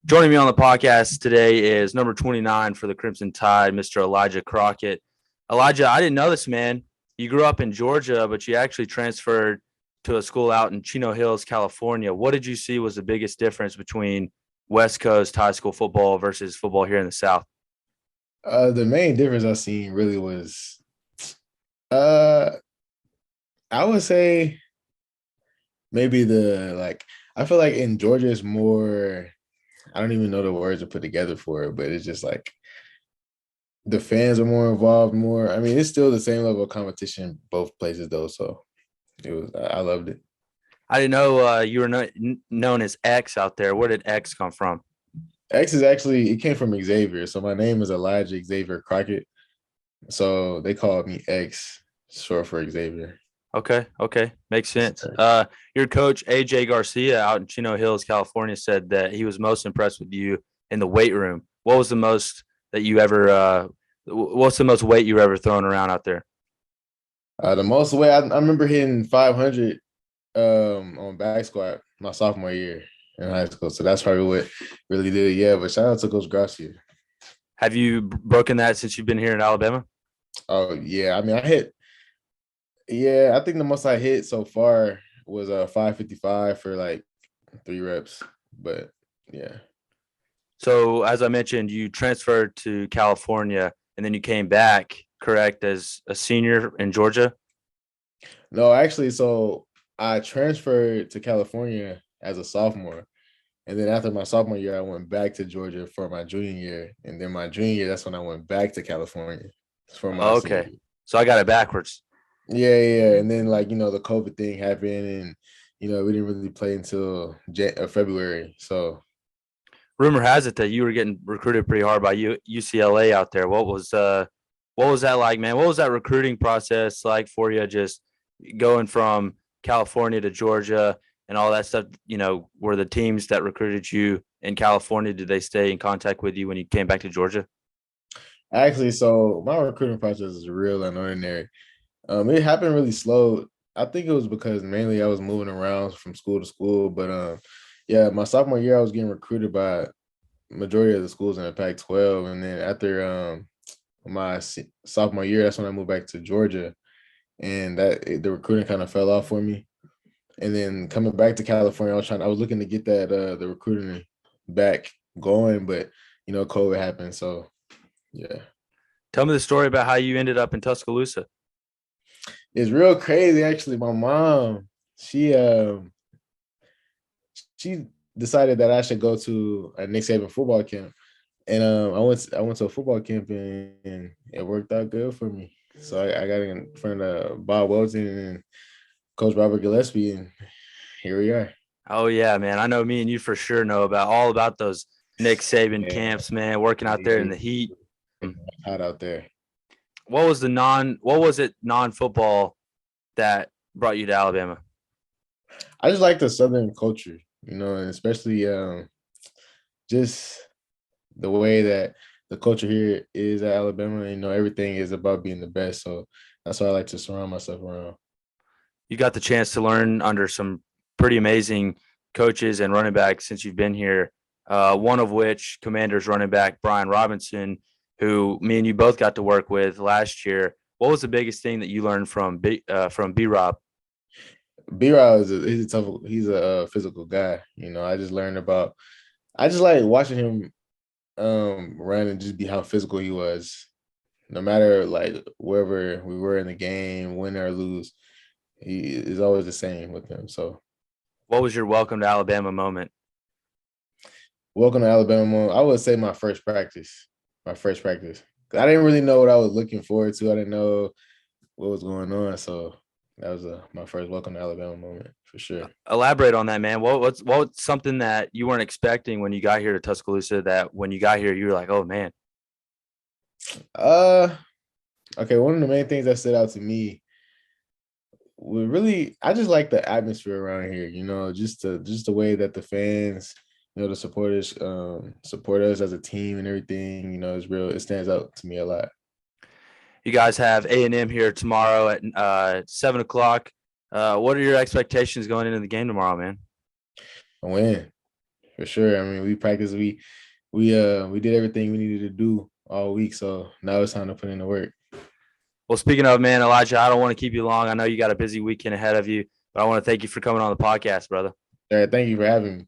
Joining me on the podcast today is number 29 for the Crimson Tide, Mr. Elijah Crockett. Elijah, I didn't know this, man. You grew up in Georgia, but you actually transferred to a school out in Chino Hills, California. What did you see was the biggest difference between West Coast high school football versus football here in the South? The main difference I seen really was, uh, I would say maybe I feel like in Georgia it's more. I don't even know the words to put together for it, but it's just like the fans are more involved. More, I mean, it's still the same level of competition both places though. So I loved it. I didn't know you were known as X out there. Where did X come from? X is actually it came from Xavier. So my name is Elijah Xavier Crockett. So they called me X, short for Xavier. Okay. Makes sense. Your coach, AJ Garcia, out in Chino Hills, California, said that he was most impressed with you in the weight room. What was the most that you ever, what's the most weight you ever thrown around out there? The most weight I remember hitting 500 on back squat my sophomore year in high school. So that's probably what really did it. Yeah, but shout out to Coach Garcia. Have you broken that since you've been here in Alabama? Oh yeah, I mean I hit. Yeah, I think the most I hit so far was 555 for like 3 reps. But yeah, So, as I mentioned, you transferred to California and then you came back, correct, as a senior in Georgia? no, actually, so I transferred to California as a sophomore. And then after my sophomore year, I went back to Georgia for my junior year. And then my junior year, that's when I went back to California for my senior Okay. year. So I got it backwards. Yeah. And then the COVID thing happened, and we didn't really play until February. So Rumor has it that you were getting recruited pretty hard by UCLA out there. What was that like, man? What was that recruiting process like for you? Just going from California to Georgia and all that stuff. Were the teams that recruited you in California, did they stay in contact with you when you came back to Georgia? actually, so my recruiting process is real and ordinary. It happened really slow. I think it was because mainly I was moving around from school to school. But yeah, my sophomore year I was getting recruited by majority of the schools in the Pac-12, and then after my sophomore year, that's when I moved back to Georgia, and the recruiting kind of fell off for me. And then coming back to California, I was looking to get that the recruiting back going, but COVID happened, so yeah, Tell me the story about how you ended up in Tuscaloosa. it's real crazy actually. My mom, she she decided that I should go to a Nick Saban football camp. And I went to a football camp, and it worked out good for me. So I got in front of Bob Welton and Coach Robert Gillespie, and here we are. Oh yeah, man. I know me and you for sure know about those Nick Saban Yeah, camps, man, working out there in the heat. it's hot out there. What was it non-football that brought you to Alabama? I just like the Southern culture, and especially just the way that the culture here is at Alabama. Everything is about being the best. So that's what I like to surround myself around. You got the chance to learn under some pretty amazing coaches and running backs since you've been here. One of which, Commanders running back Brian Robinson, who me and you both got to work with last year. What was the biggest thing that you learned from B Rob? B-Rob he's a physical guy. I just like watching him run and just be how physical he was. No matter like wherever we were in the game, win or lose, he is always the same with him. So What was your welcome to Alabama moment? welcome to Alabama. I would say my first practice. My first practice. I didn't really know what I was looking forward to. I didn't know what was going on. So that was my first welcome to Alabama moment for sure. Elaborate on that, man. What's something that you weren't expecting when you got here to Tuscaloosa that when you got here you were like, oh man. Uh okay, one of the main things that stood out to me I just like the atmosphere around here, just the way that the fans, the supporters support us as a team and everything, is real. It stands out to me a lot. You guys have A&M here tomorrow at 7 o'clock. What are your expectations going into the game tomorrow, man? A win. For sure. I mean, we practiced. We did everything we needed to do all week. So now it's time to put in the work. Well, speaking of, man, Elijah, I don't want to keep you long. I know you got a busy weekend ahead of you, but I want to thank you for coming on the podcast, brother. All right. Thank you for having me.